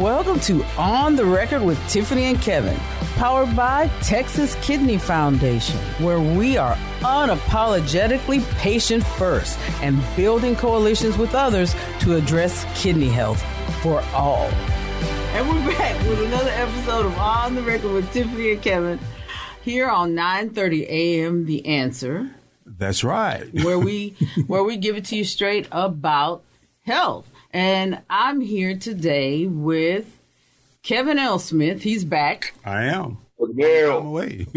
Welcome to On the Record with Tiffany and Kevin, powered by Texas Kidney Foundation, where we are unapologetically patient first and building coalitions with others to address kidney health for all. And we're back with another episode of On the Record with Tiffany and Kevin here on 9:30 a.m. The Answer. That's right. where we give it to you straight about health. And I'm here today with Kevin L. Smith. He's back. I am. Yeah. I'm away.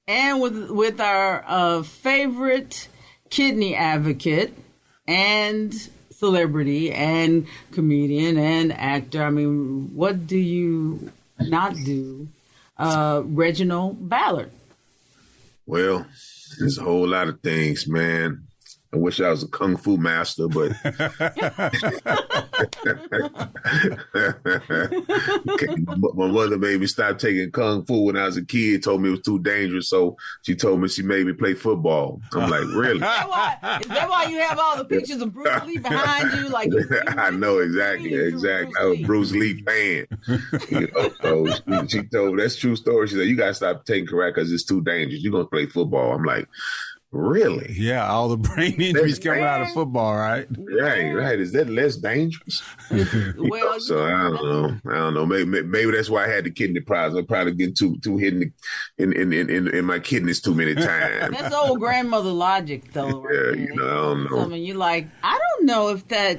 And with our favorite kidney advocate and celebrity and comedian and actor. I mean, what do you not do? Reginald Ballard. Well, there's a whole lot of things, man. I wish I was a kung fu master, but my mother made me stop taking kung fu when I was a kid. Told me it was too dangerous, so she told me she made me play football. I'm like, really? Is that why you have all the pictures of Bruce Lee behind you? Like I know exactly. I was a Bruce Lee fan. You know, so she told me that's a true story. She said, "You gotta stop taking karate because it's too dangerous. You're gonna play football." I'm like, really? Yeah, all the brain injuries coming out of football, right? Right. Is that less dangerous? Well, so I don't know. Maybe that's why I had the kidney problems. I'm probably getting too hidden in my kidneys too many times. That's old grandmother logic, though. Right? Yeah, I don't know. I mean, you're like, I don't know if that.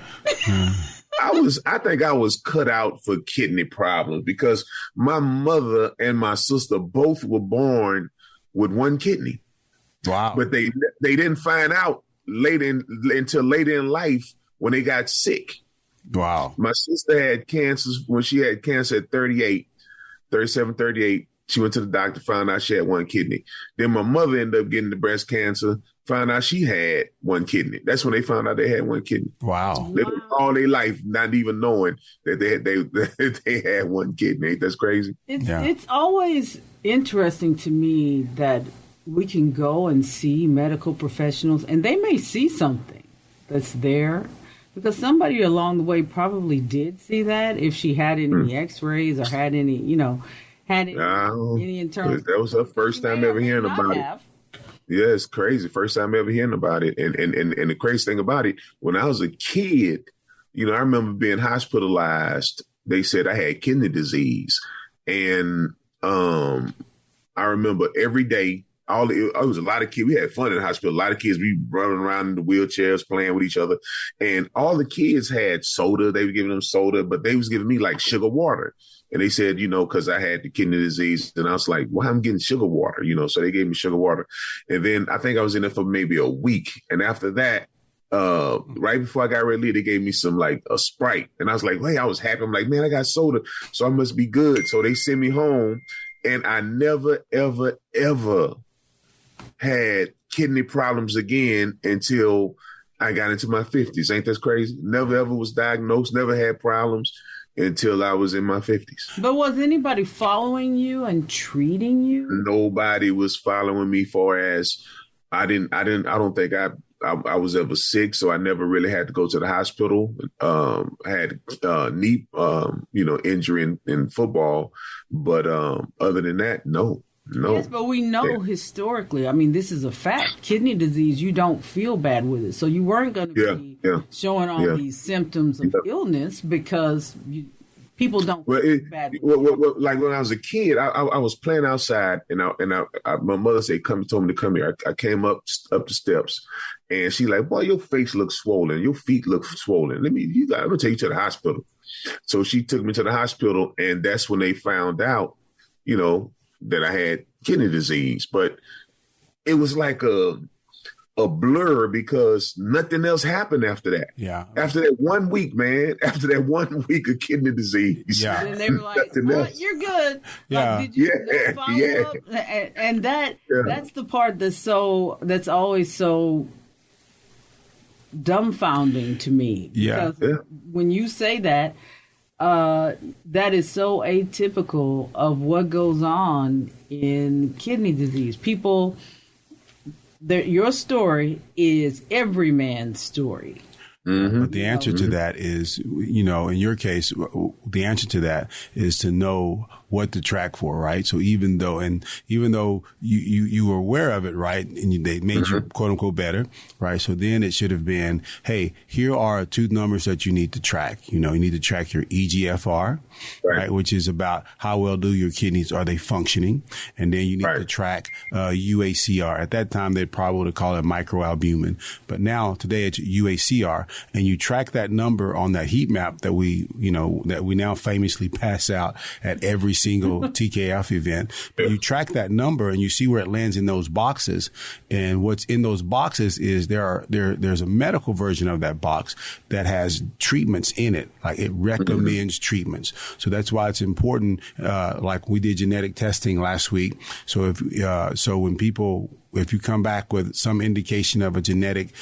I think I was cut out for kidney problems because my mother and my sister both were born with one kidney. Wow. But they didn't find out until later in life when they got sick. Wow. My sister had cancer when she had cancer at 37, 38. She went to the doctor, found out she had one kidney. Then my mother ended up getting the breast cancer, found out she had one kidney. That's when they found out they had one kidney. Wow. They lived all their life not even knowing that they had one kidney. That's crazy. It's always interesting to me that we can go and see medical professionals and they may see something that's there because somebody along the way probably did see that if she had any x-rays or had any, any internal. That was her first time ever hearing about it. Yeah, it's crazy. First time ever hearing about it. And the crazy thing about it, when I was a kid, I remember being hospitalized. They said I had kidney disease. And I remember every day, it was a lot of kids. We had fun in the hospital. A lot of kids, we running around in the wheelchairs, playing with each other. And all the kids had soda. They were giving them soda, but they was giving me like sugar water. And they said, because I had the kidney disease. And I was like, well, I'm getting sugar water, So they gave me sugar water. And then I think I was in there for maybe a week. And after that, right before I got ready to leave, they gave me some like a Sprite. And I was like, hey, I was happy. I'm like, man, I got soda, so I must be good. So they sent me home. And I never, ever, ever had kidney problems again until I got into my 50s. Ain't that crazy? Never ever was diagnosed, never had problems until I was in my 50s. But was anybody following you and treating you? Nobody was following me for as I don't think I was ever sick, so I never really had to go to the hospital. I had knee injury in football, but other than that, no. Yes, but we know historically, I mean, this is a fact. Kidney disease, you don't feel bad with it. So you weren't going to be showing all these symptoms of illness because people don't feel bad with it. Like when I was a kid, I was playing outside and my mother told me to come here. I came up the steps and she like, boy, your face looks swollen. Your feet look swollen. I'm going to take you to the hospital. So she took me to the hospital and that's when they found out, that I had kidney disease, but it was like a blur because nothing else happened after that. Yeah. After that 1 week, man, after that 1 week of kidney disease. Yeah. And they were like, you're good. Yeah. Like, did you follow up? And that's the part that's always so dumbfounding to me. Yeah. Because when you say that, that is so atypical of what goes on in kidney disease. Your story is every man's story. But the answer to that is, in your case, the answer to that is to know what to track for, right? So even though you were aware of it, right, and they made you quote unquote better, right? So then it should have been, hey, here are two numbers that you need to track. You need to track your EGFR, right, which is about how well do your kidneys, are they functioning? And then you need to track UACR. At that time, they'd probably call it microalbumin, but now today it's UACR. And you track that number on that heat map that we now famously pass out at every single TKF event. But you track that number and you see where it lands in those boxes. And what's in those boxes is there's a medical version of that box that has treatments in it. Like it recommends treatments. So that's why it's important. Like we did genetic testing last week. So if you come back with some indication of a genetic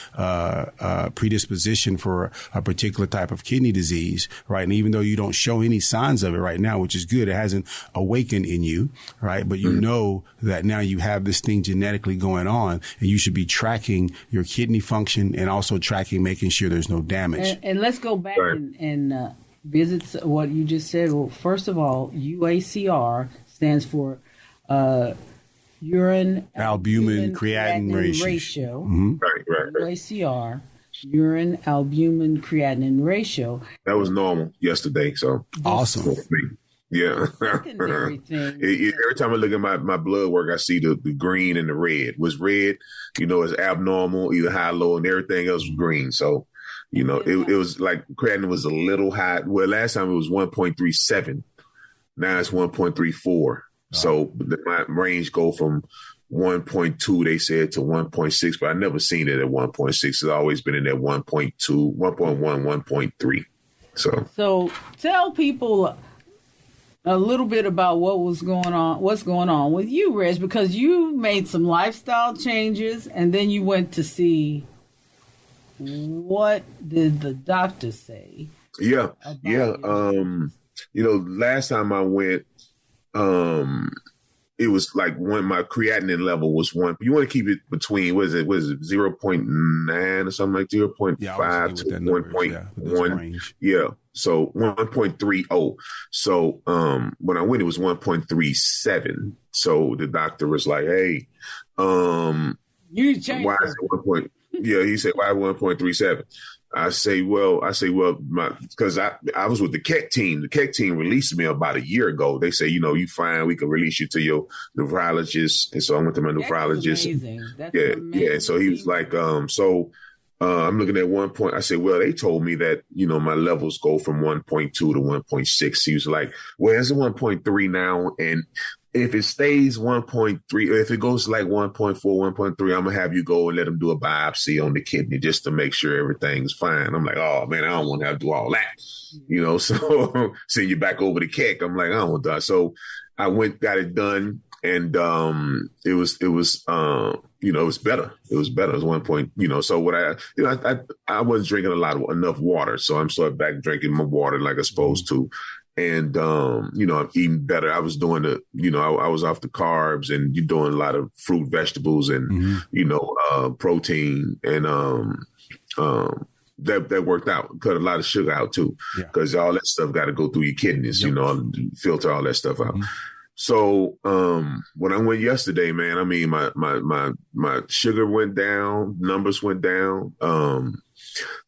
predisposition for a particular type of kidney disease, right? And even though you don't show any signs of it right now, which is good, it hasn't awakened in you, right? But you know that now you have this thing genetically going on, and you should be tracking your kidney function and also making sure there's no damage. And let's go back and visit what you just said. Well, first of all, UACR stands for urine albumin creatinine ratio. Right. UACR, urine albumin creatinine ratio. That was normal yesterday, so awesome. Yeah. Every time I look at my blood work, I see the green and the red. Was red, is abnormal, either high, low, and everything else was green. So, it was like creatinine was a little high. Well, last time it was 1.37. Now it's 1.34. So my range go from 1.2, they said, to 1.6, but I never seen it at 1.6. It's always been in that 1.2, 1.1, 1.3. So tell people a little bit about what's going on with you, Reg, because you made some lifestyle changes and then you went to see, what did the doctor say? Yeah. Last time I went, it was like my creatinine level was 1. You want to keep it between, what is it 0.9 or something, like 0.5 to 1.1. Yeah. So 1.30. So when I went, it was 1.37. So the doctor was like, hey, you changed why is it 1 point? Yeah, he said, why 1.37? I say, because I was with the KEC team. The KEC team released me about a year ago. They say, you fine, we can release you to your nephrologist. And so I went to my nephrologist. Yeah. So he was like, I'm looking at 1 point. I said, well, they told me that, my levels go from 1.2 to 1.6. He was like, well, it's a 1.3 now. And if it stays 1.3, or if it goes like 1.4, 1.3, I'm going to have you go and let them do a biopsy on the kidney just to make sure everything's fine. I'm like, oh, man, I don't want to have to do all that. So send you back over to KEC. I'm like, I don't want that. So I went, got it done, and it was better. It was better. It was 1 point, so what I wasn't drinking enough water. So I'm sort of back drinking my water like I'm supposed to. And, I'm eating better. I was doing I was off the carbs, and you're doing a lot of fruit, vegetables, and, protein. And, that worked out. Cut a lot of sugar out too, because all that stuff got to go through your kidneys, filter all that stuff out. So, when I went yesterday, man, I mean, my sugar went down, numbers went down.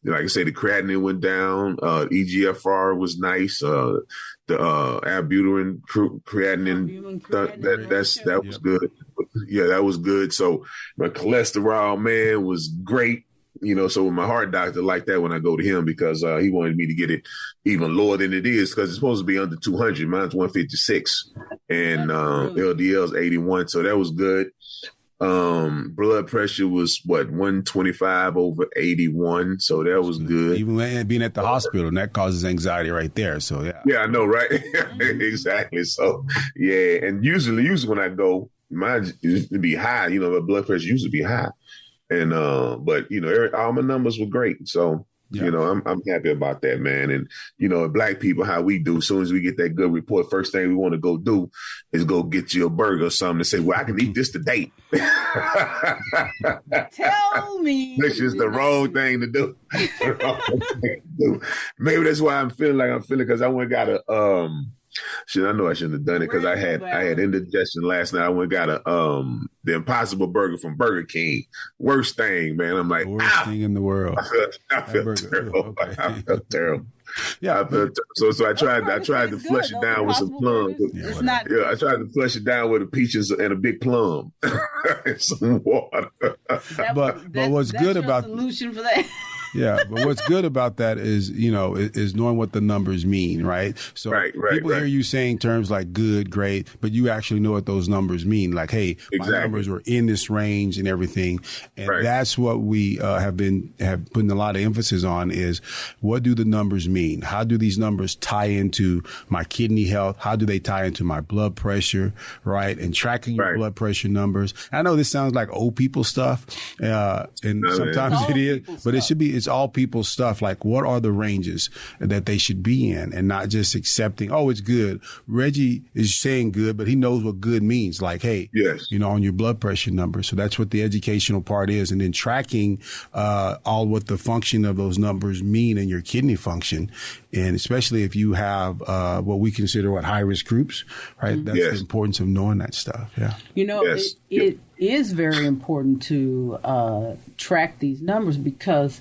Like I say, the creatinine went down. EGFR was nice. The albumin creatinine, that was good. Yeah, that was good. So my cholesterol, man, was great. So my heart doctor liked that when I go to him, because he wanted me to get it even lower than it is, because it's supposed to be under 200. Mine's 156, and LDL's 81. So that was good. Blood pressure was 125 over 81. So that was good. Even being at the hospital, and that causes anxiety right there. So yeah, I know, right? Exactly. So yeah. And usually when I go, mine used to be high, my blood pressure used to be high. And, but all my numbers were great. So Yeah. You know, I'm happy about that, man. And, you know, Black people, how we do, as soon as we get that good report, first thing we want to go do is go get you a burger or something to say, well, I can eat this today. Tell me. This is the wrong thing to do. Maybe that's why I'm feeling because I went and got a, I know I shouldn't have done it because I had indigestion last night. I went and got the Impossible Burger from Burger King. Worst thing, man. I'm like, worst thing in the world. I felt terrible. Okay. I felt terrible. Yeah. So I tried to flush it down with some plums. I tried to flush it down with a peaches and a big plum and some water. But what's good about solution for that? Yeah, but what's good about that is, you know, is knowing what the numbers mean, right? So people hear you saying terms like good, great, but you actually know what those numbers mean. Like, hey, my numbers were in this range and everything. And that's what we have putting a lot of emphasis on is what do the numbers mean? How do these numbers tie into my kidney health? How do they tie into my blood pressure, right? And tracking your blood pressure numbers. I know this sounds like old people stuff, and sometimes it is, but it should be. It's all people's stuff. Like, what are the ranges that they should be in, and not just accepting, oh, it's good. Reggie is saying good, but he knows what good means. Like, hey, you know, on your blood pressure number. So that's what the educational part is. And then tracking all what the function of those numbers mean in your kidney function. And especially if you have what we consider high risk groups, right? That's the importance of knowing that stuff. Yeah. You know, it is very important to track these numbers because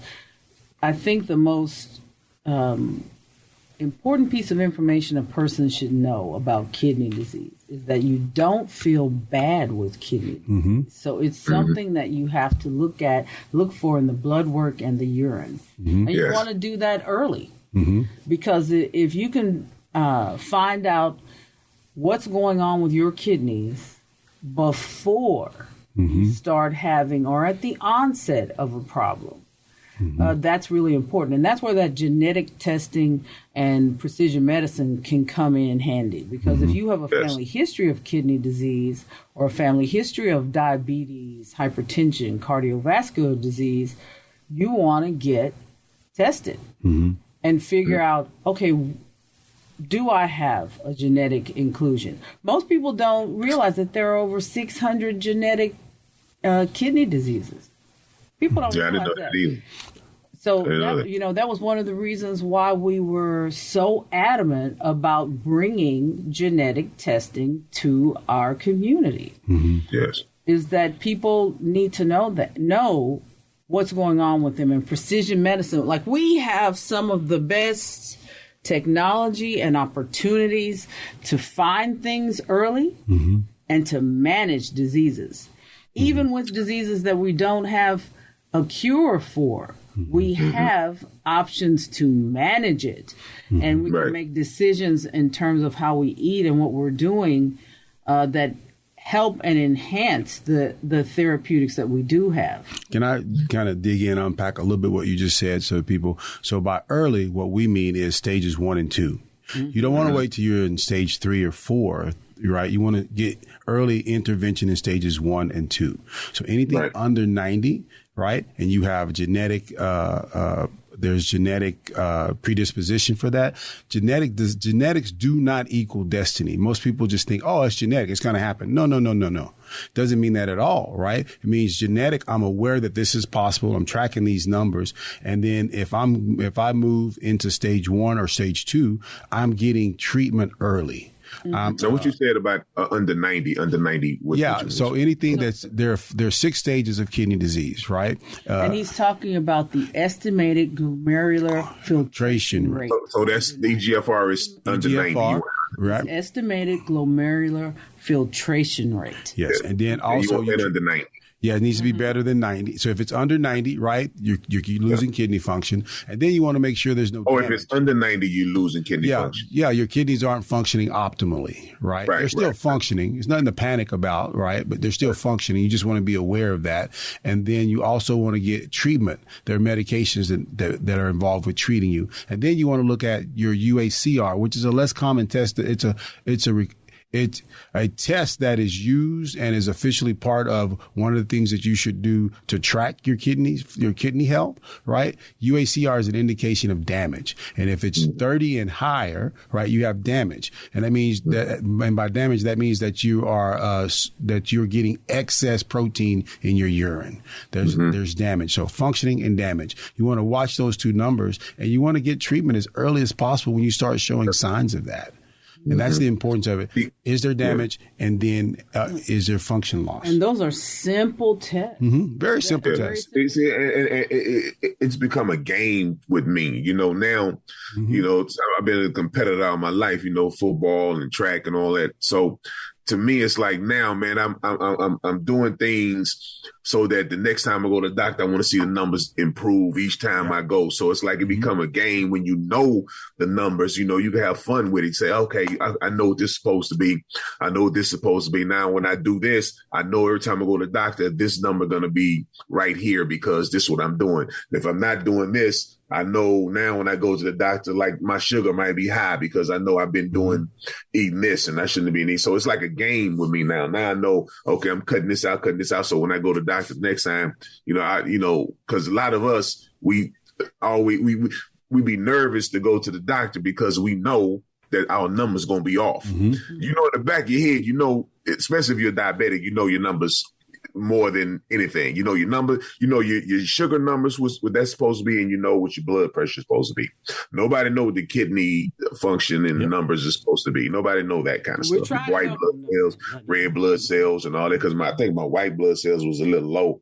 I think the most important piece of information a person should know about kidney disease is that you don't feel bad with kidney disease. Mm-hmm. So it's something that you have to look for in the blood work and the urine. Mm-hmm. And you want to do that early because if you can find out what's going on with your kidneys before you start having or at the onset of a problem, that's really important. And that's where that genetic testing and precision medicine can come in handy. Because if you have a family history of kidney disease or a family history of diabetes, hypertension, cardiovascular disease, you want to get tested and figure out, okay, do I have a genetic inclusion? Most people don't realize that there are over 600 genetic kidney diseases. People don't realize I didn't know that either. So, that was one of the reasons why we were so adamant about bringing genetic testing to our community. Mm-hmm. Yes. Is that people need to know what's going on with them. And precision medicine, like we have some of the best technology and opportunities to find things early and to manage diseases. Even with diseases that we don't have a cure for, we have options to manage it. And we can make decisions in terms of how we eat and what we're doing that help and enhance the therapeutics that we do have. Can I kind of dig in, unpack a little bit what you just said so by early, what we mean is stages 1 and 2. You don't want to wait till you're in stage 3 or 4. Right. You want to get early intervention in stages 1 and 2. So anything under 90, right? And you have genetic, there's genetic predisposition for that. Genetics do not equal destiny. Most people just think, oh, it's genetic. It's going to happen. No. Doesn't mean that at all, right? It means genetic. I'm aware that this is possible. I'm tracking these numbers. And then if I move into stage 1 or stage 2, I'm getting treatment early. So what you said about under 90. So anything that's there are 6 stages of kidney disease, right? And he's talking about the estimated glomerular filtration rate. So that's the EGFR is under 90. Right. It's estimated glomerular filtration rate. Yes. And then also you want under 90. Yeah, it needs to be better than 90. So if it's under 90, right, you're losing kidney function. And then you want to make sure there's no damage. If it's under 90, you're losing kidney function. Yeah, your kidneys aren't functioning optimally, right? They're still functioning. There's nothing to panic about, right? But they're still functioning. You just want to be aware of that. And then you also want to get treatment. There are medications that are involved with treating you. And then you want to look at your UACR, which is a less common test. It's a test that is used and is officially part of one of the things that you should do to track your kidney health, right? UACR is an indication of damage. And if it's 30 and higher, right, you have damage. And that means that, and by damage, that means that you are, that you're getting excess protein in your urine. There's damage. So functioning and damage. You want to watch those two numbers, and you want to get treatment as early as possible when you start showing signs of that. And that's the importance of it. Is there damage? And then is there function loss? And those are simple tests. Very simple tests. It's become a game with me. Now, I've been a competitor all my life, football and track and all that. So to me, it's like now, man, I'm doing things so that the next time I go to the doctor, I want to see the numbers improve each time I go. So it's like it become a game when you know the numbers. You can have fun with it. Say, okay, I know what this is supposed to be. I know what this is supposed to be. Now, when I do this, I know every time I go to the doctor, this number going to be right here because this is what I'm doing. If I'm not doing this, I know now when I go to the doctor, like my sugar might be high because I know I've been eating this and I shouldn't be eating. So it's like a game with me now. Now I know, okay, I'm cutting this out. So when I go to the doctor next time, because a lot of us, we be nervous to go to the doctor because we know that our number's going to be off. In the back of your head, especially if you're diabetic, your numbers more than anything. Your number, your sugar numbers was what that's supposed to be, and what your blood pressure is supposed to be. Nobody know what the kidney function and the numbers is supposed to be. Nobody know that kind of stuff. White blood cells, red blood cells, and all that. Because I think my white blood cells was a little low.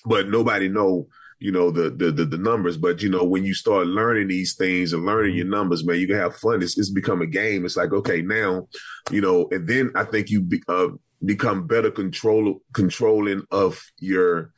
But nobody know, the numbers. But, when you start learning these things and learning your numbers, man, you can have fun. It's become a game. It's like, okay, now, and then I think you become better controlling of your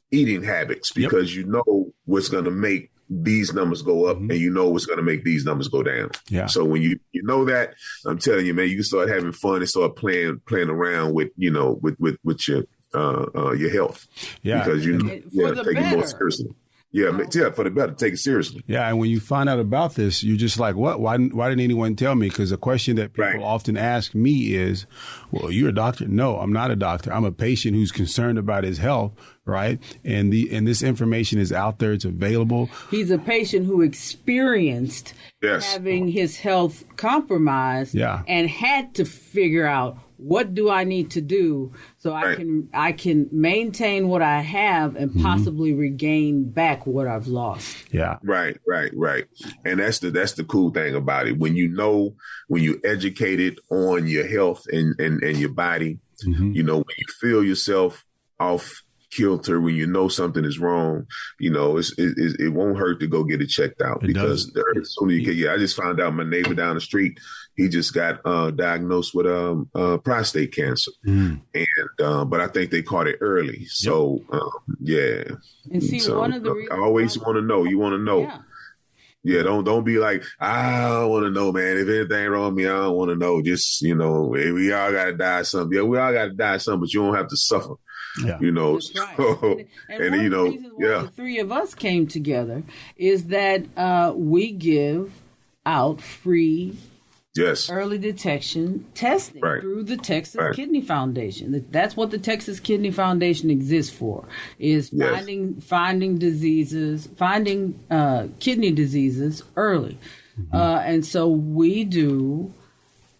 eating habits because you know what's going to make these numbers go up and what's going to make these numbers go down. Yeah. So when you know that, I'm telling you, man, you can start having fun and start playing around with, with your health. Yeah. Because take it more seriously. Yeah, for the better. Take it seriously. Yeah, and when you find out about this, you're just like, what? Why didn't anyone tell me? Because a question that people often ask me is, well, you're a doctor? No, I'm not a doctor. I'm a patient who's concerned about his health, right? And this information is out there. It's available. He's a patient who experienced having his health compromised and had to figure out, what do I need to do so I can maintain what I have and possibly regain back what I've lost? Yeah. Right. And that's the cool thing about it. When you educated on your health and your body, when you feel yourself off kilter, when you know something is wrong, it won't hurt to go get it checked out because I just found out my neighbor down the street, he just got diagnosed with prostate cancer, and but I think they caught it early. So And see, one of the reasons I always want to know. You want to know. Yeah, don't be like, I don't want to know, man. If anything wrong with me, I don't want to know. Just, we all got to die some. Yeah, we all got to die some, but you don't have to suffer. Yeah. That's right. And the three of us came together is that we give out free early detection testing through the Texas Kidney Foundation. That's what the Texas Kidney Foundation exists for, is finding diseases, finding kidney diseases early. And so we do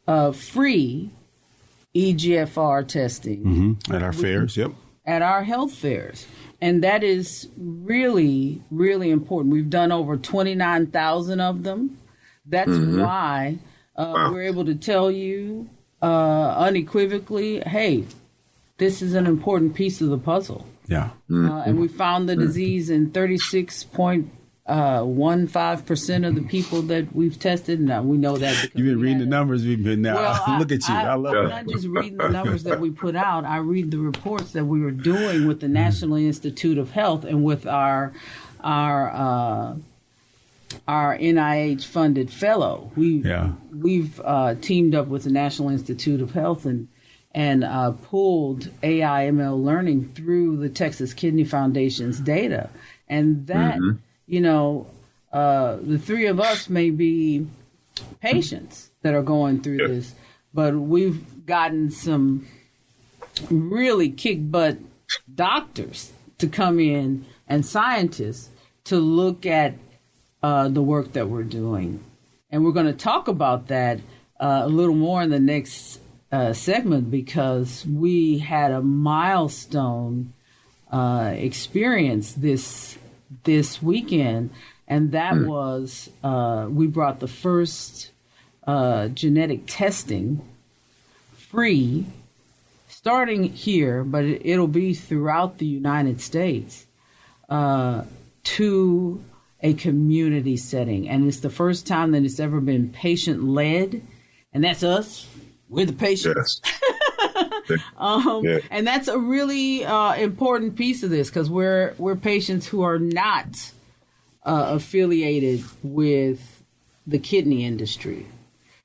free EGFR testing at our fairs. At our health fairs. And that is really, really important. We've done over 29,000 of them. That's why we're able to tell you unequivocally, hey, this is an important piece of the puzzle. Yeah. And we found the disease in 36.15% of the people that we've tested. Now, we know that because you've been reading the numbers we've been now. Well, look at you. I love it. I'm not just reading the numbers that we put out. I read the reports that we were doing with the National Institute of Health and with our NIH-funded fellow. We've teamed up with the National Institute of Health and pulled AI/ML learning through the Texas Kidney Foundation's data. And that, the three of us may be patients that are going through this, but we've gotten some really kick butt doctors to come in and scientists to look at the work that we're doing. And we're going to talk about that a little more in the next segment, because we had a milestone experience this weekend, and that was we brought the first genetic testing free, starting here, but it'll be throughout the United States, to a community setting. And it's the first time that it's ever been patient-led, and that's us. We're the patients. Yes. And that's a really important piece of this, because we're patients who are not affiliated with the kidney industry.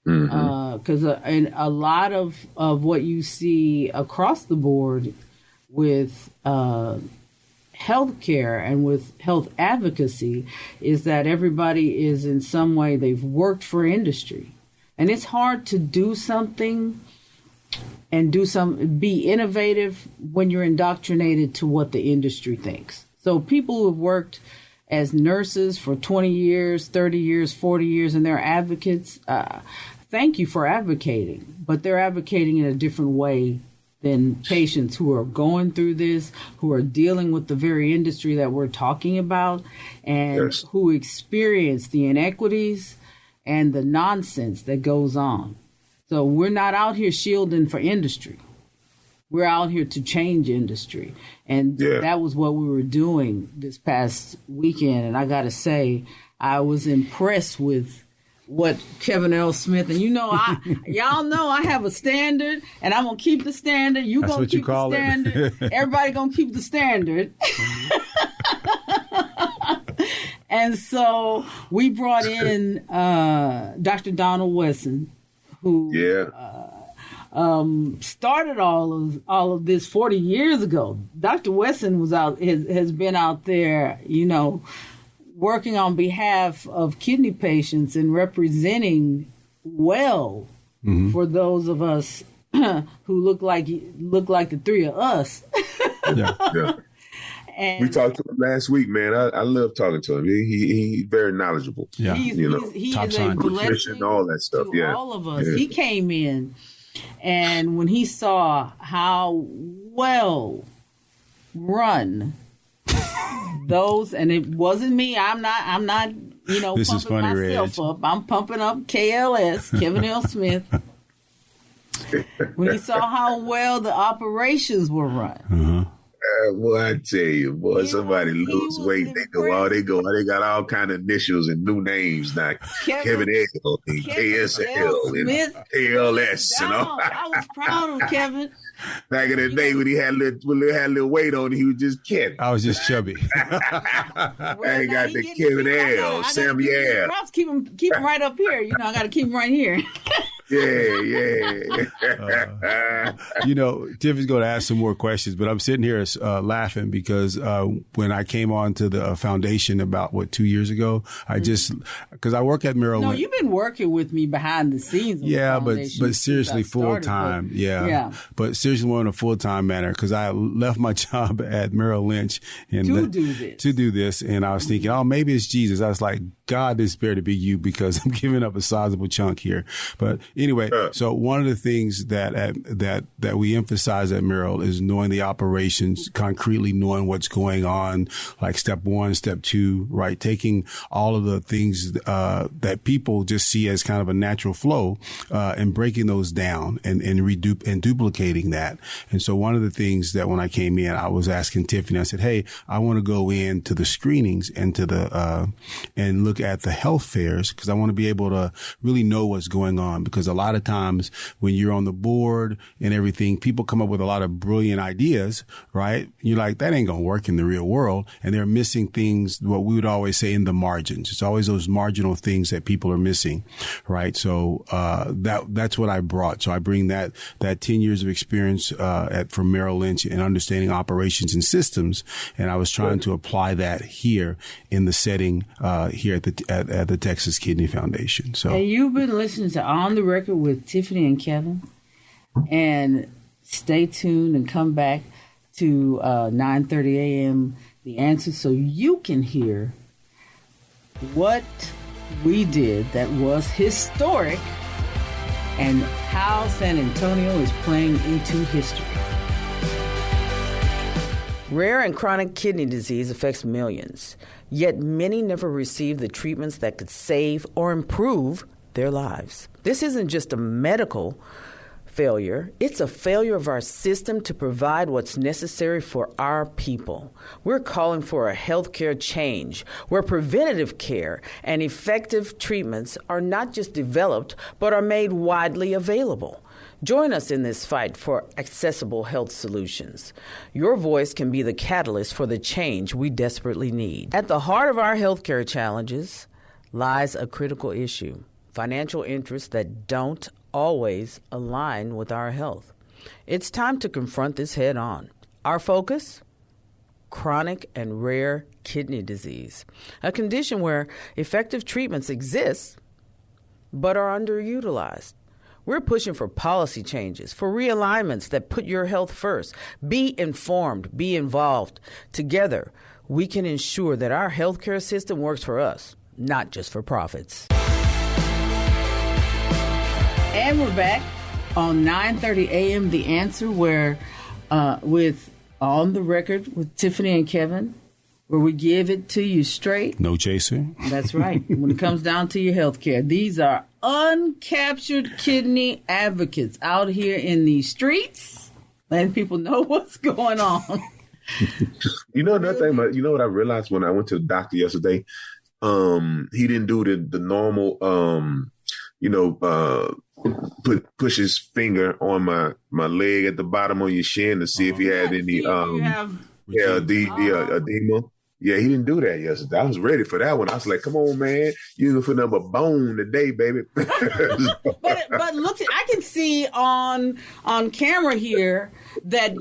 Because and a lot of what you see across the board with healthcare and with health advocacy is that everybody is in some way, they've worked for industry. And it's hard to do something and be innovative when you're indoctrinated to what the industry thinks. So people who have worked as nurses for 20 years, 30 years, 40 years, and they're advocates, thank you for advocating. But they're advocating in a different way than patients who are going through this, who are dealing with the very industry that we're talking about, and who experience the inequities and the nonsense that goes on. So we're not out here shielding for industry. We're out here to change industry. And that was what we were doing this past weekend. And I got to say, I was impressed with what Kevin L. Smith, and y'all know I have a standard, and I'm going to keep the standard. You're going to keep the standard. Everybody going to keep the standard. And so we brought in Dr. Donald Wesson, who started all of this 40 years ago. Dr. Wesson has been out there, working on behalf of kidney patients and representing for those of us who look like the three of us. And we talked to him last week, man. I love talking to him. He's very knowledgeable. Yeah, he is a blessing all that stuff. To all of us. He came in, and when he saw how well run those, and it wasn't me. I'm not. This pumping funny, myself Reg. Up. I'm pumping up KLS, Kevin L. Smith. When he saw how well the operations were run. Boy, I tell you, boy, somebody lose weight. They got all kind of initials and new names now. Kevin L. and KSL and KLS. I was proud of Kevin. Back in the day when he had a little weight on, he was just Kevin. I was just chubby. I got the Kevin L. Samuel. Keep him right up here. I got to keep him right here. Yeah. Tiffany's going to ask some more questions, but I'm sitting here laughing because when I came on to the foundation about 2 years ago, because I work at Merrill Lynch. No, you've been working with me behind the scenes. But seriously, full time. But seriously, more in a full time manner, because I left my job at Merrill Lynch to do this, and I was thinking, oh, maybe it's Jesus. I was like, God, this better to be you, because I'm giving up a sizable chunk here. But anyway, so one of the things that we emphasize at Merrill is knowing the operations, concretely knowing what's going on, like step 1, step 2, right? Taking all of the things that people just see as kind of a natural flow and breaking those down and duplicating that. And so one of the things that when I came in, I was asking Tiffany, I said, hey, I want to go into the screenings and to the and look at the health fairs, because I want to be able to really know what's going on. Because a lot of times when you're on the board and everything, people come up with a lot of brilliant ideas, right? You're like, that ain't going to work in the real world. And they're missing things, what we would always say, in the margins. It's always those marginal things that people are missing, right? So that's what I brought. So I bring that 10 years of experience from Merrill Lynch and understanding operations and systems. And I was trying to apply that here in the setting here at the the Texas Kidney Foundation. So, and you've been listening to On the Record with Tiffany and Kevin, and stay tuned and come back to 9:30 a.m. The Answer, so you can hear what we did that was historic and how San Antonio is playing into history. Rare and chronic kidney disease affects millions, yet many never receive the treatments that could save or improve their lives. This isn't just a medical failure, it's a failure of our system to provide what's necessary for our people. We're calling for a healthcare change where preventative care and effective treatments are not just developed, but are made widely available. Join us in this fight for accessible health solutions. Your voice can be the catalyst for the change we desperately need. At the heart of our healthcare challenges lies a critical issue: financial interests that don't always align with our health. It's time to confront this head on. Our focus? Chronic and rare kidney disease, a condition where effective treatments exist but are underutilized. We're pushing for policy changes, for realignments that put your health first. Be informed, be involved. Together, we can ensure that our healthcare system works for us, not just for profits. And we're back on 9:30 a.m. The Answer, where with On the Record with Tiffany and Kevin, where we give it to you straight. No chaser. That's right. When it comes down to your health care, these are uncaptured kidney advocates out here in these streets, letting people know what's going on. You know, another thing, you know what I realized when I went to the doctor yesterday? He didn't do the normal, push his finger on my leg at the bottom of your shin to see if he had any edema. Yeah, he didn't do that yesterday. I was ready for that one. I was like, "Come on, man, you gonna put up a bone today, baby." but look, I can see on camera here that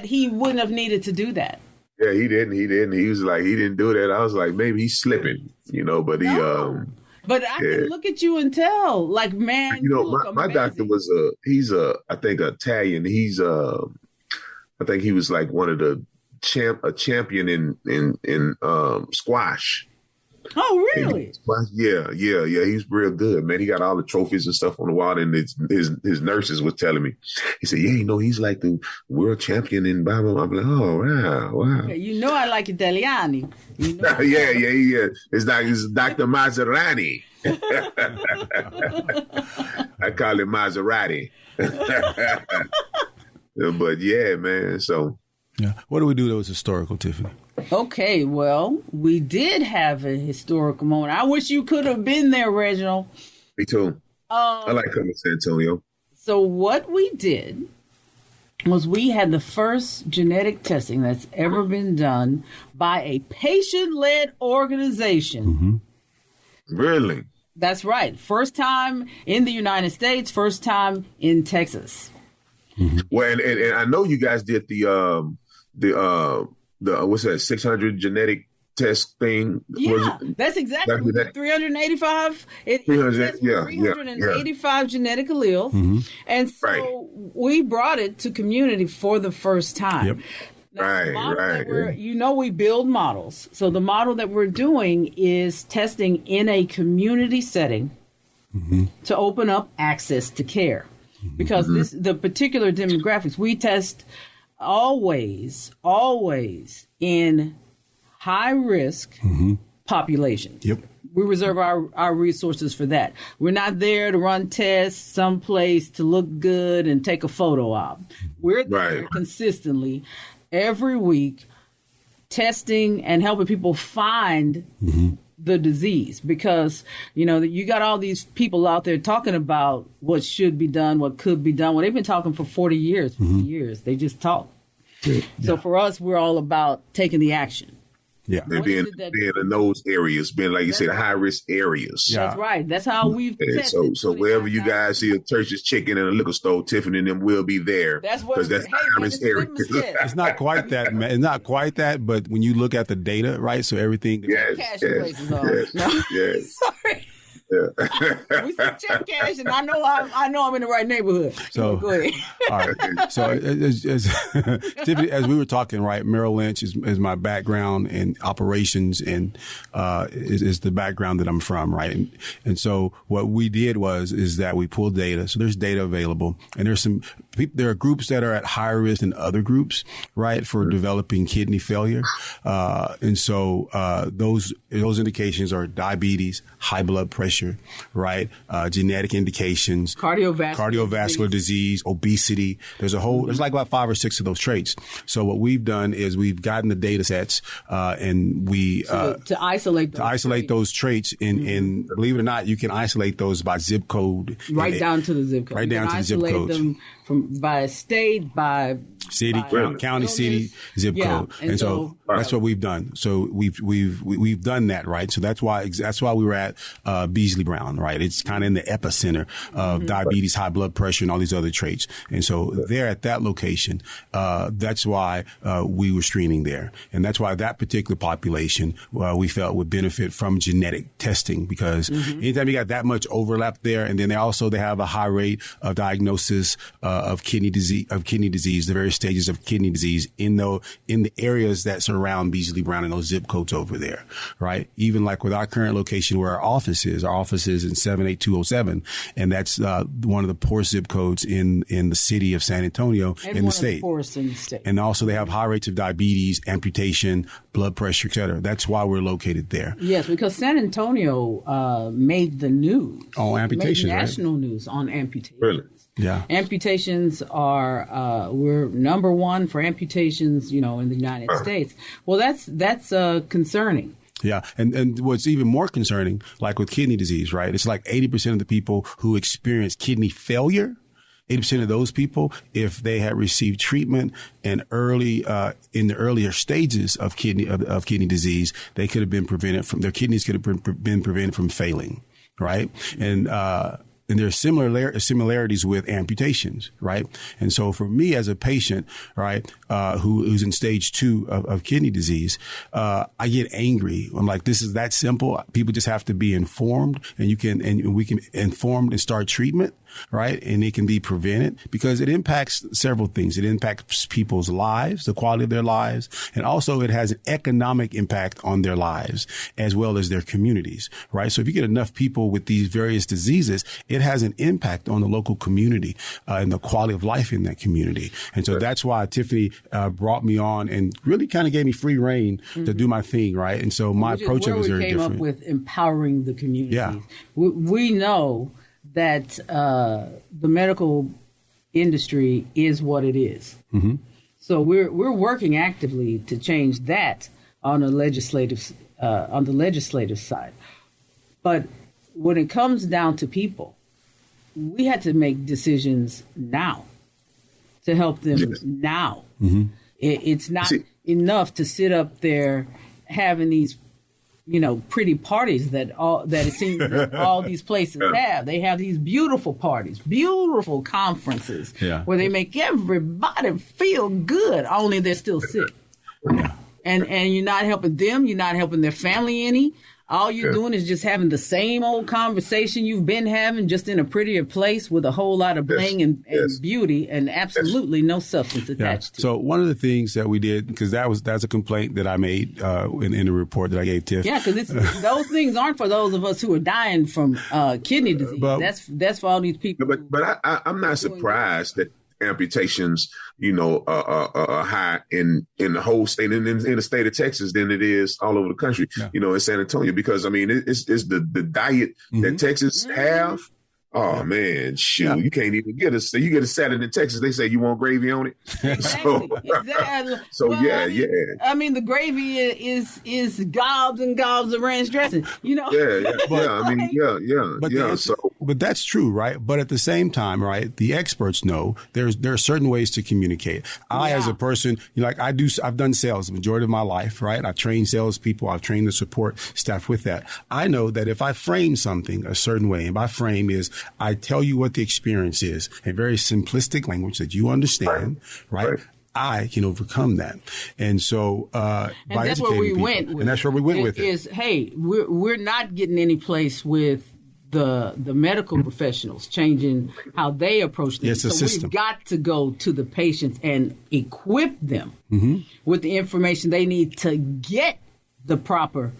he wouldn't have needed to do that. Yeah, he didn't. He was like, he didn't do that. I was like, maybe he's slipping, but he But I can look at you and tell, like, man, my doctor was I think Italian. I think he was like one of a champion in squash. Oh, really? Yeah. He's real good, man. He got all the trophies and stuff on the wall, and his nurses was telling me. He said, "Yeah, he's like the world champion in blah blah blah." I'm like, "Oh, wow." Yeah, I like Italiani. Yeah. It's Dr. Maserati. I call him Maserati. But yeah, man. So. Yeah. What do we do that was historical, Tiffany? Okay, well, we did have a historical moment. I wish you could have been there, Reginald. Me too. I like coming to San Antonio. So what we did was we had the first genetic testing that's ever been done by a patient-led organization. Mm-hmm. Really? That's right. First time in the United States, first time in Texas. Mm-hmm. Well, and I know you guys did the what's that 600 genetic test thing? Yeah, that's exactly that. 385. 385 genetic alleles, mm-hmm. and so we brought it to community for the first time. Yep. Now, we build models. So the model that we're doing is testing in a community setting mm-hmm. to open up access to care, because mm-hmm. the particular demographics we test. Always in high risk mm-hmm. populations. Yep. We reserve our resources for that. We're not there to run tests someplace to look good and take a photo op. We're there consistently every week testing and helping people find mm-hmm. the disease, because you got all these people out there talking about what should be done, what could be done. Well, they've been talking for 40 years, 50 mm-hmm. years. They just talk. Yeah. So for us, we're all about taking the action. Yeah. And being in those areas, being like you said, high risk areas. Yeah. That's right. That's how we've tested. So wherever you guys see a Church's Chicken and a liquor store, Tiffany and them will be there. That's what that's high risk area. It's not quite that, man. It's not quite that, but when you look at the data, right? So everything. Cash places are. Yes. Sorry. Yeah. We see check cash, and I know I'm in the right neighborhood. So go ahead. All right. So as we were talking, right? Merrill Lynch is my background in operations, and is the background that I'm from, right? And so what we did is that we pulled data. So there's data available, and there are groups that are at higher risk than other groups, right, for developing kidney failure. And so those indications are diabetes, high blood pressure, right? Genetic indications, cardiovascular disease, obesity. There's like about 5 or 6 of those traits. So what we've done is we've gotten the data sets, and we to isolate those traits. And believe it or not, you can isolate those by zip code, down to the zip code. Right down to the zip codes. Them by state, by city, county, city, zip code, and so that's what we've done. So we've done that, right? So that's why we were at Beasley Brown, right? It's kind of in the epicenter of diabetes, high blood pressure, and all these other traits. And so there at that location, that's why we were screening there, and that's why that particular population we felt would benefit from genetic testing, because anytime you got that much overlap there, and then they have a high rate of diagnosis of kidney disease, the various stages of kidney disease in the areas that surround Beasley Brown and those zip codes over there, right? Even like with our current location where our office is in 78207, and that's one of the poorest zip codes in the city of San Antonio in the state. And also they have high rates of diabetes, amputation, blood pressure, et cetera. That's why we're located there. Yes, because San Antonio made the news. On amputation, made national news on amputation. Really? Yeah. Amputations are, we're number one for amputations, in the United States. Well, that's concerning. Yeah. And what's even more concerning, like with kidney disease, right? It's like 80% of the people who experience kidney failure, 80% of those people, if they had received treatment in the earlier stages of kidney disease, they could have been prevented their kidneys could have been prevented from failing. Right. And there are similarities with amputations, right? And so for me as a patient, right, who's in stage 2 of kidney disease, I get angry. I'm like, this is that simple. People just have to be informed, and we can inform and start treatment, right? And it can be prevented, because it impacts several things. It impacts people's lives, the quality of their lives, and also it has an economic impact on their lives as well as their communities, right? So if you get enough people with these various diseases, it has an impact on the local community and the quality of life in that community. And so that's why Tiffany brought me on and really kind of gave me free reign to do my thing, right? And so my approach was very different. We came up with empowering the community. Yeah. We know that the medical industry is what it is. Mm-hmm. So we're working actively to change that on the legislative side. But when it comes down to people, we had to make decisions now to help them now. Mm-hmm. It's not enough to sit up there having these, pretty parties that it seems that all these places have. They have these beautiful parties, beautiful conferences where they make everybody feel good, only they're still sick. Yeah. And you're not helping them. You're not helping their family any. All you're doing is just having the same old conversation you've been having, just in a prettier place with a whole lot of bling and beauty, and absolutely no substance attached to it. So one of the things that we did, because that's a complaint that I made in the report that I gave Tiff. Yeah, because those things aren't for those of us who are dying from kidney disease. That's for all these people. But I'm not surprised that amputations, are high in the whole state, and in the state of Texas than it is all over the country, in San Antonio, because I mean, it's the diet that Texas have. Oh man, shoot! You can't even get a. You get a salad in Texas, they say you want gravy on it. Exactly. I mean, the gravy is gobs and gobs of ranch dressing. Yeah. I mean, yeah. But So But that's true, right? But at the same time, right, the experts know there are certain ways to communicate. I, as a person, I've done sales the majority of my life, right? I've trained salespeople. I've trained the support staff with that. I know that if I frame something a certain way, and by frame is I tell you what the experience is in very simplistic language that you understand, right? I can overcome that. And so, by that's educating where we people, went with and that's where we went with it. Is, hey, we're not getting any place with the medical professionals changing how they approach things. It's a system. We've got to go to the patients and equip them with the information they need to get the proper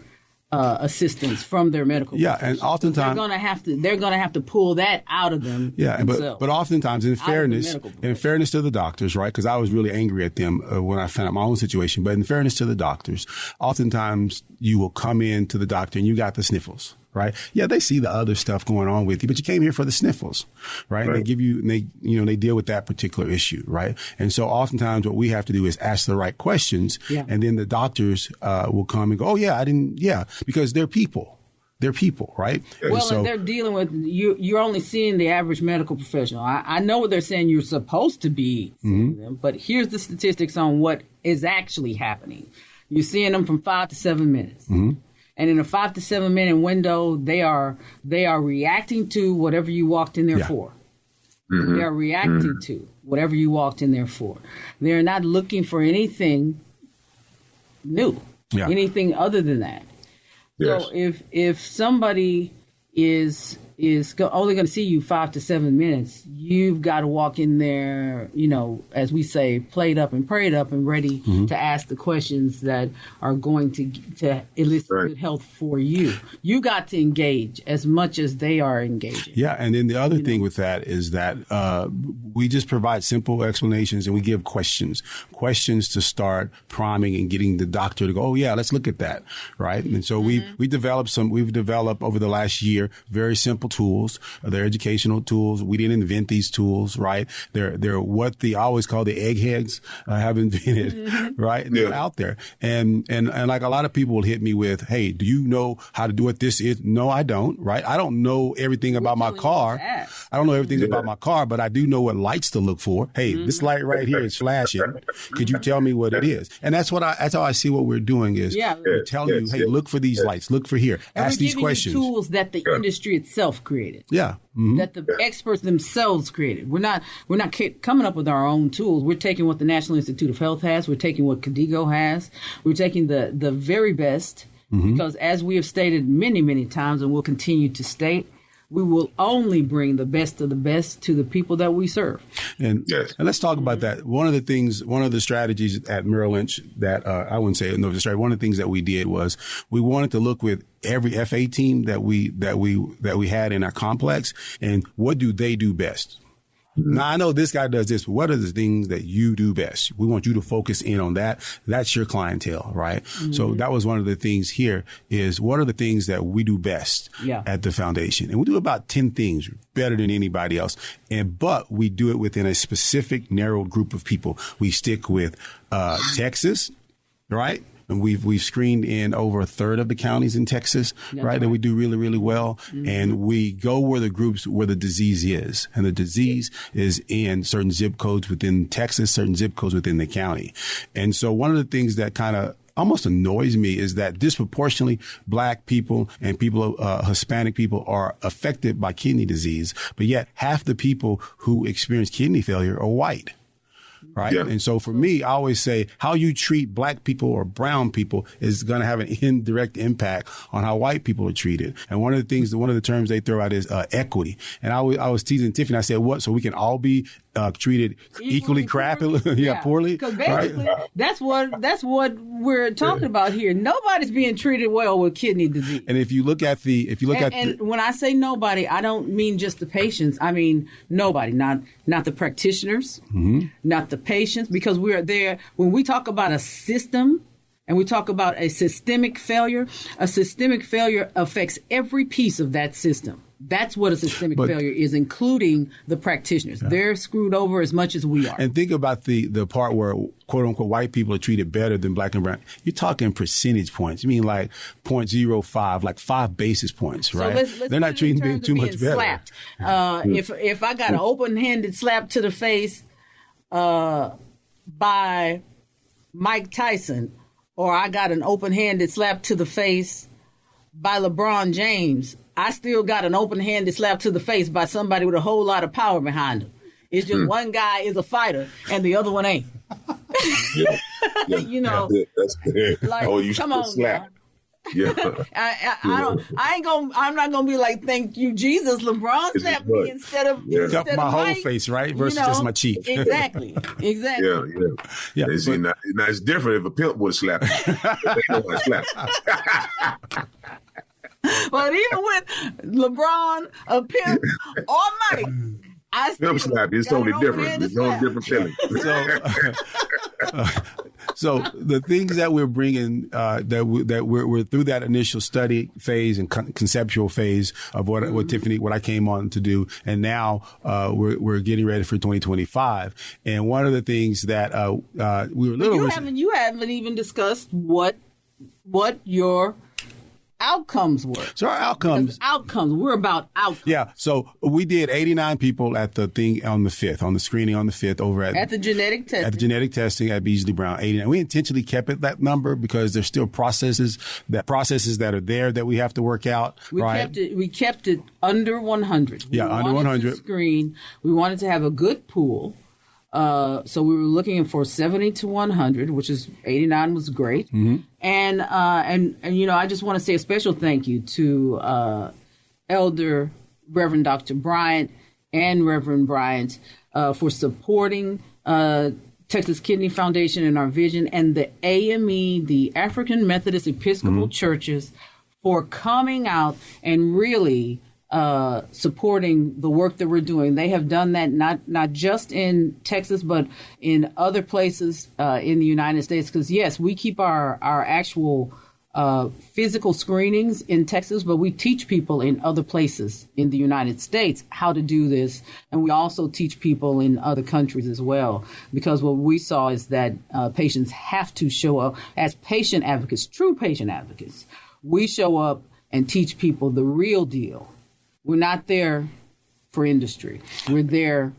assistance from their medical professionals. And oftentimes they're gonna have to pull that out of them. But oftentimes, in fairness to the doctors, right? Because I was really angry at them when I found out my own situation. But in fairness to the doctors, oftentimes you will come in to the doctor and you got the sniffles. Right. Yeah, they see the other stuff going on with you, but you came here for the sniffles, right? And they give you, they deal with that particular issue, right? And so oftentimes what we have to do is ask the right questions, and then the doctors will come and go, because they're people. They're people, right? Well, and they're dealing with you. You're only seeing the average medical professional. I know what they're saying. You're supposed to be seeing them, but here's the statistics on what is actually happening. You're seeing them from 5 to 7 minutes. And in a 5 to 7 minute window, they are reacting to whatever you walked in there for. They are reacting to whatever you walked in there for. They're not looking for anything new, anything other than that. Yes. So if somebody is only going to see you 5 to 7 minutes, you've got to walk in there, as we say, played up and prayed up and ready to ask the questions that are going to elicit good health for you. You got to engage as much as they are engaging. Yeah. And then the other thing with that is that we just provide simple explanations and we give questions to start priming and getting the doctor to go, let's look at that. Right. And so we've developed over the last year very simple tools. They're educational tools. We didn't invent these tools, right? They're what I always call the eggheads have invented, right? And they're out there. And like a lot of people will hit me with, hey, do you know how to do what this is? No, I don't, right? I don't know everything about my car. I don't know everything about my car, but I do know what lights to look for. Hey, this light right here is flashing. Could you tell me what it is? And that's how I see what we're doing is we're telling you, hey, look for these lights, look for here, ask these questions. Tools that the industry itself created. That the experts themselves created. We're not coming up with our own tools. We're taking what the National Institute of Health has. We're taking what KDIGO has. We're taking the very best because, as we have stated many, many times, and will continue to state, we will only bring the best of the best to the people that we serve. And let's talk about that. One of the strategies at Merrill Lynch that I wouldn't say no, the strategy. One of the things that we did was we wanted to look with every FA team that we had in our complex and what do they do best. Now, I know this guy does this. What are the things that you do best? We want you to focus in on that. That's your clientele, right? So that was one of the things here is what are the things that we do best at the foundation? And we do about 10 things better than anybody else. But we do it within a specific narrowed group of people. We stick with Texas, right? And we've screened in over a third of the counties in Texas, right? And we do really, really well. And we go where the disease is. And the disease is in certain zip codes within Texas, certain zip codes within the county. And so one of the things that kind of almost annoys me is that disproportionately Black people and Hispanic people are affected by kidney disease. But yet half the people who experience kidney failure are white. Right. Yeah. And so for me, I always say how you treat Black people or brown people is going to have an indirect impact on how white people are treated. And one of the terms they throw out is equity. And I was teasing Tiffany. I said, what? So we can all be treated equally crappily, poorly. Because basically, that's what we're talking about here. Nobody's being treated well with kidney disease. And if you look at when I say nobody, I don't mean just the patients. I mean nobody, not the practitioners, not the patients, because we're there. When we talk about a system, and we talk about a systemic failure affects every piece of that system. That's what a systemic failure is, including the practitioners. Yeah. They're screwed over as much as we are. And think about the part where, quote unquote, white people are treated better than black and brown. You're talking percentage points. You mean like 0.05, like 5 basis points, right? So let's they're not treating me too much better. Slapped. If I got an open-handed slap to the face by Mike Tyson, or I got an open-handed slap to the face by LeBron James, I still got an open-handed slap to the face by somebody with a whole lot of power behind him. It's just one guy is a fighter and the other one ain't. Yeah. You know, that's like, you come on, slap. Yeah. I'm not gonna be like, thank you, Jesus. LeBron slapped me instead of my whole Mike, face, right? Versus just my cheek. Exactly. Yeah. See, now it's different if a pimp would slap you. They know how to slap. But even with LeBron, a pimp, or Mike, I still pimp slap. It's totally different. It's no different feeling. So the things that we're bringing, that we're through that initial study phase and conceptual phase of what Tiffany, what I came on to do, and now we're getting ready for 2025. And one of the things that we were you haven't even discussed what your outcomes were. So our outcomes, we're about outcomes. Yeah. So we did 89 people at the thing on the 5th, on the screening on the 5th over at the genetic testing. At the genetic testing at Beasley Brown, 89. We intentionally kept it that number because there's still processes that are there that we have to work out. We kept it under 100. Under 100. Screen. We wanted to have a good pool. So we were looking for 70 to 100, which is 89 was great. Mm-hmm. And you know, I just want to say a special thank you to Elder Reverend Dr. Bryant and Reverend Bryant for supporting Texas Kidney Foundation and our vision, and the AME, the African Methodist Episcopal Churches, for coming out and really supporting the work that we're doing. They have done that not just in Texas, but in other places in the United States. Because, yes, we keep our actual physical screenings in Texas, but we teach people in other places in the United States how to do this. And we also teach people in other countries as well, because what we saw is that patients have to show up as patient advocates, true patient advocates. We show up and teach people the real deal. We're not there for industry. We're there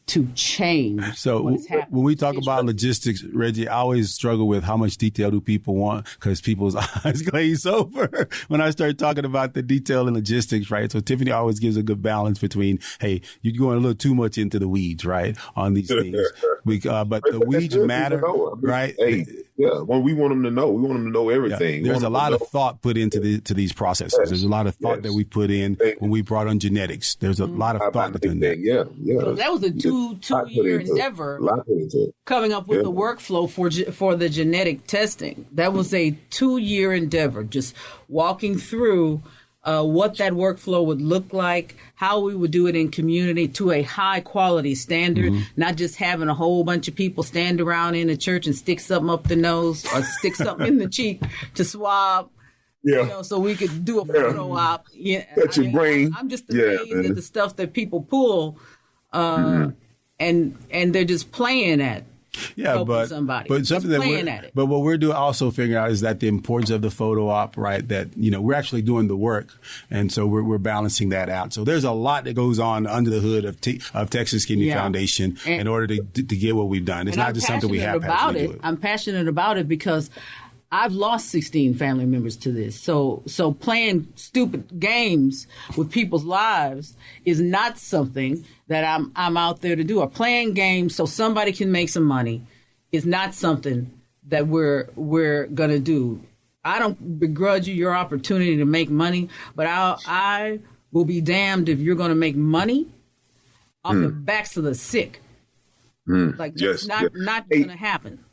to change. So when we talk about logistics, Reggie, I always struggle with how much detail do people want, because people's eyes glaze over when I start talking about the detail and logistics, right? So Tiffany always gives a good balance between, hey, you're going a little too much into the weeds, right, on these things. But the weeds matter, right? Hey, yeah, when we want them to know, we want them to know everything. Yeah. There's a lot of thought put into these processes. Yes. There's a lot of thought that we put in when we brought on genetics. There's a lot of thought into that. Yeah. So that was a two-year endeavor coming up with the workflow for the genetic testing. That was a 2-year endeavor, just walking through what that workflow would look like, how we would do it in community to a high quality standard, not just having a whole bunch of people stand around in a church and stick something up the nose or stick something in the cheek to swab. Yeah. You know, so we could do a photo op. Yeah, that's your brain. I'm just amazed at the stuff that people pull, and they're just playing at. Yeah, but something that but what we're doing also figuring out is that the importance of the photo op, right? That, you know, we're actually doing the work, and so we're balancing that out. So there's a lot that goes on under the hood of Texas Kidney Foundation in order to get what we've done. It's not just something we have to do. I'm passionate about it because I've lost 16 family members to this. So playing stupid games with people's lives is not something that I'm out there to do. Or playing games so somebody can make some money is not something that we're going to do. I don't begrudge you your opportunity to make money, but I will be damned if you're going to make money off the backs of the sick. Like, that's not going to happen.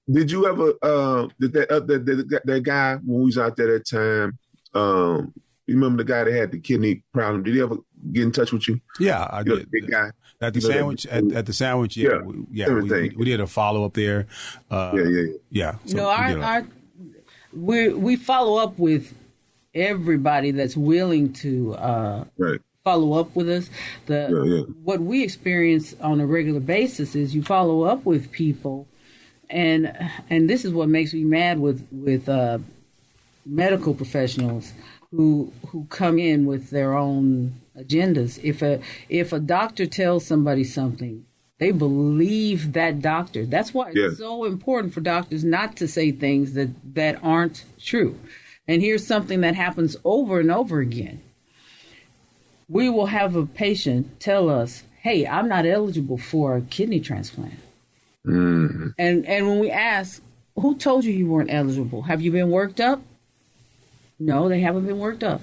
Did you ever did that guy when we was out there that time? You remember the guy that had the kidney problem? Did he ever get in touch with you? Yeah, I did. The big guy at the sandwich. At the sandwich, we did a follow up there. Yeah. So we follow up with everybody that's willing to follow up with us. What we experience on a regular basis is you follow up with people, and this is what makes me mad with medical professionals who come in with their own agendas. If a doctor tells somebody something, they believe that doctor. That's why it's so important for doctors not to say things that aren't true. And here's something that happens over and over again. We will have a patient tell us, hey, I'm not eligible for a kidney transplant. Mm-hmm. And when we ask, who told you you weren't eligible? Have you been worked up? No, they haven't been worked up.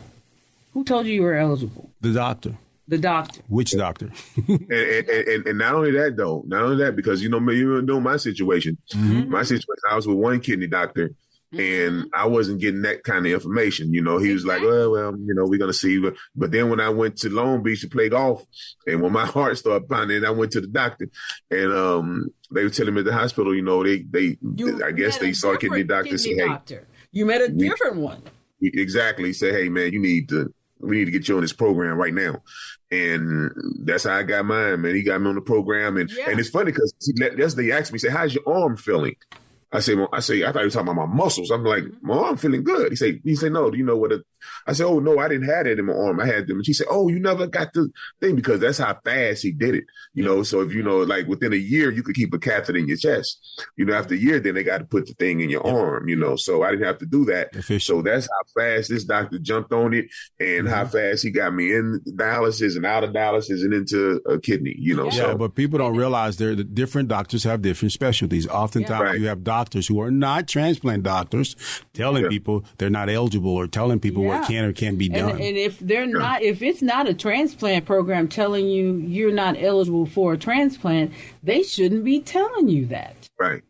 Who told you you were eligible? The doctor. The doctor. Which doctor? and not only that, though, because, you know my situation. Mm-hmm. My situation, I was with one kidney doctor, and I wasn't getting that kind of information. You know, he was like, well, you know, we're going to see. But then when I went to Long Beach to play golf, and when my heart started pounding, I went to the doctor, and they were telling me at the hospital, you know, I guess they saw a kidney doctor say, hey. You met a different one. Exactly. Say, hey, man, we need to get you on this program right now. And that's how I got mine, man. He got me on the program. And it's funny because they asked me, say, how's your arm feeling? I say, I thought you were talking about my muscles. I'm like, my arm feeling good. He said, no, do you know what? I said, oh, no, I didn't have it in my arm. I had them. And she said, oh, you never got the thing, because that's how fast he did it. You know, so if, you know, like within a year, you could keep a catheter in your chest. You know, after a year, then they got to put the thing in your arm, you know. So I didn't have to do that. So that's how fast this doctor jumped on it, and how fast he got me in dialysis and out of dialysis and into a kidney, you know. Yeah, but people don't realize the different doctors have different specialties. Oftentimes you have doctors who are not transplant doctors telling people they're not eligible, or telling people what can or can't be done. And if they're not, if it's not a transplant program telling you you're not eligible for a transplant, they shouldn't be telling you that. Right.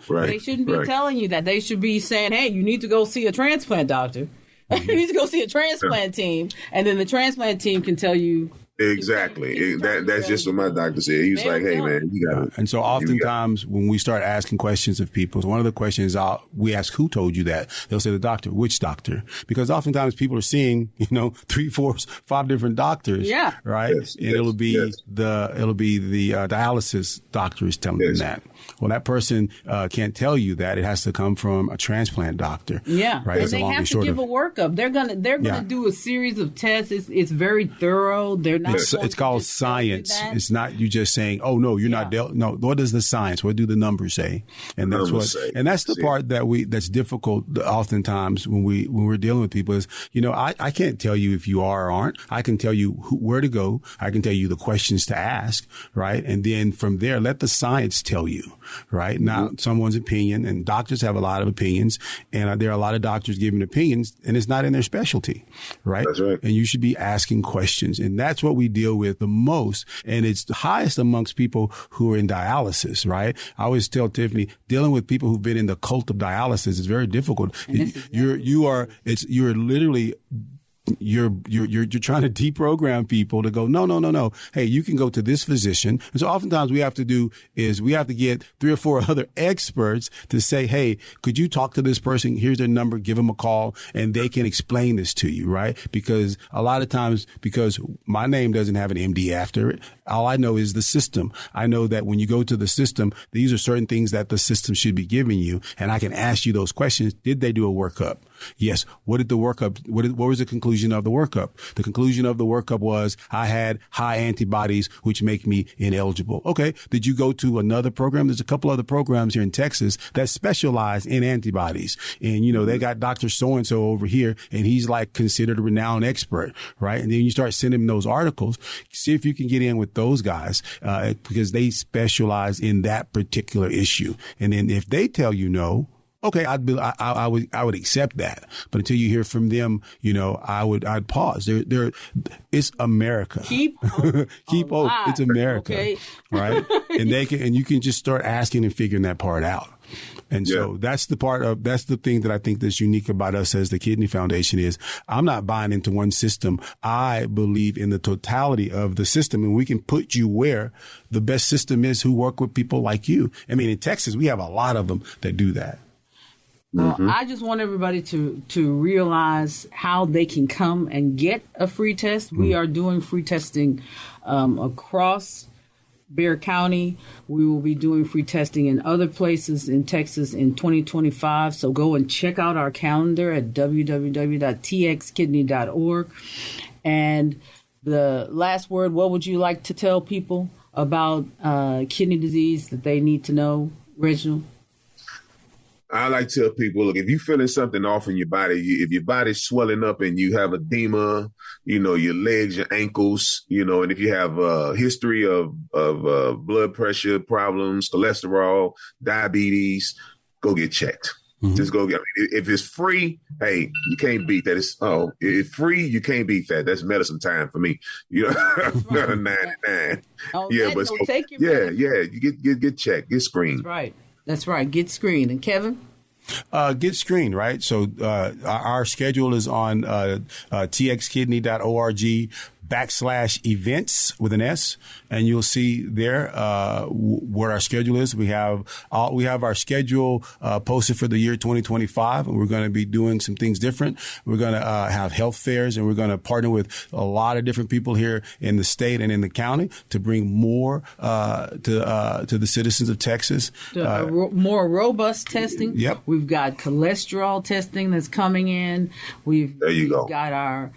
They shouldn't be telling you that. They should be saying, hey, you need to go see a transplant doctor. You need to go see a transplant team. And then the transplant team can tell you. Exactly. That's just what my doctor said. He was like, hey, man, you got it. And so oftentimes when we start asking questions of people, one of the questions we ask, who told you that? They'll say the doctor. Which doctor? Because oftentimes people are seeing, 3, 4, 5 different doctors. Yeah. Right. And it'll be the dialysis doctor is telling them that. Well, that person can't tell you that. It has to come from a transplant doctor. Yeah. Right. And they have to give a workup. They're gonna do a series of tests. It's very thorough. They're not. It's called science. It's not you just saying, oh no, you're not. No. What does the science? What do the numbers say? And that's the part that's difficult. Oftentimes when we're dealing with people is, I can't tell you if you are or aren't. I can tell you where to go. I can tell you the questions to ask. Right. And then from there, let the science tell you. Right. Not someone's opinion. And doctors have a lot of opinions, and there are a lot of doctors giving opinions, and it's not in their specialty. Right. That's right. And you should be asking questions. And that's what we deal with the most. And it's the highest amongst people who are in dialysis. Right. I always tell Tiffany, dealing with people who've been in the cult of dialysis is very difficult. You're literally you're trying to deprogram people to go, no. Hey, you can go to this physician. And so oftentimes we have to get 3 or 4 other experts to say, hey, could you talk to this person? Here's their number, give them a call, and they can explain this to you, right? Because a lot of times, because my name doesn't have an MD after it, all I know is the system. I know that when you go to the system, these are certain things that the system should be giving you. And I can ask you those questions. Did they do a workup? Yes. What did the workup, what was the conclusion of the workup? The conclusion of the workup was I had high antibodies, which make me ineligible. Okay. Did you go to another program? There's a couple other programs here in Texas that specialize in antibodies. And, they got Dr. So-and-so over here, and he's like considered a renowned expert, right? And then you start sending him those articles, see if you can get in with those guys, because they specialize in that particular issue. And then if they tell you no, okay, I would accept that, but until you hear from them, I'd pause. It's America. Keep hope. It's America, okay. Right? And you can just start asking and figuring that part out. And so that's the thing that I think that's unique about us as the Kidney Foundation is I'm not buying into one system. I believe in the totality of the system, and we can put you where the best system is who work with people like you. I mean, in Texas, we have a lot of them that do that. I just want everybody to realize how they can come and get a free test. We are doing free testing across Bexar County. We will be doing free testing in other places in Texas in 2025. So go and check out our calendar at www.txkidney.org. And the last word, what would you like to tell people about kidney disease that they need to know, Reginald? I like to tell people, look, if you're feeling something off in your body, if your body's swelling up and you have edema, your legs, your ankles, and if you have a history of blood pressure problems, cholesterol, diabetes, go get checked. Just go get. If it's free, hey, you can't beat that. If free, you can't beat that. That's medicine time for me. 99. Take your you get checked, get screened. That's right. Get screened. And Kevin? Get screened, right? So our schedule is on txkidney.org/events with an S, and you'll see there what our schedule is. We have our schedule posted for the year 2025, and we're going to be doing some things different. We're going to have health fairs, and we're going to partner with a lot of different people here in the state and in the county to bring more to the citizens of Texas. More robust testing. Yep. We've got cholesterol testing that's coming in. We've got our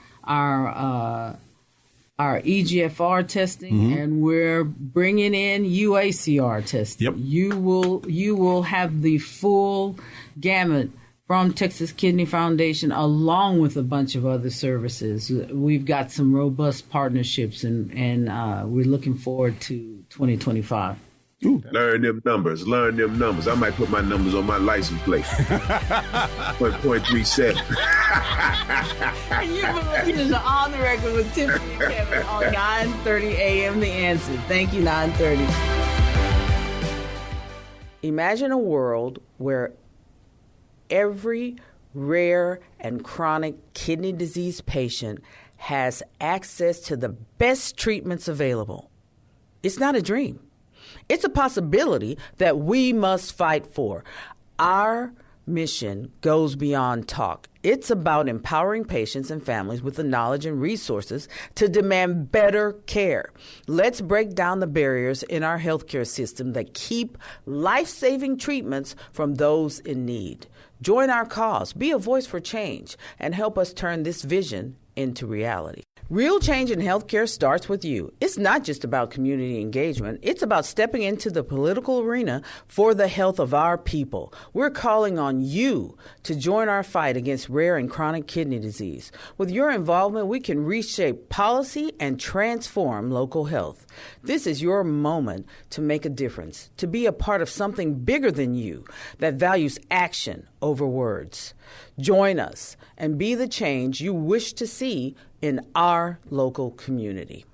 EGFR testing, and we're bringing in UACR testing. Yep. You will have the full gamut from Texas Kidney Foundation, along with a bunch of other services. We've got some robust partnerships, and we're looking forward to 2025. Ooh. Learn them numbers. I might put my numbers on my license plate. 1.37. And you've been listening to On the Record with Tiffany and Kevin on 9:30 a.m. The Answer. Thank you, 9:30. Imagine a world where every rare and chronic kidney disease patient has access to the best treatments available. It's not a dream. It's a possibility that we must fight for. Our mission goes beyond talk. It's about empowering patients and families with the knowledge and resources to demand better care. Let's break down the barriers in our healthcare system that keep life-saving treatments from those in need. Join our cause, be a voice for change, and help us turn this vision into reality. Real change in healthcare starts with you. It's not just about community engagement. It's about stepping into the political arena for the health of our people. We're calling on you to join our fight against rare and chronic kidney disease. With your involvement, we can reshape policy and transform local health. This is your moment to make a difference, to be a part of something bigger than you that values action over words. Join us and be the change you wish to see in our local community.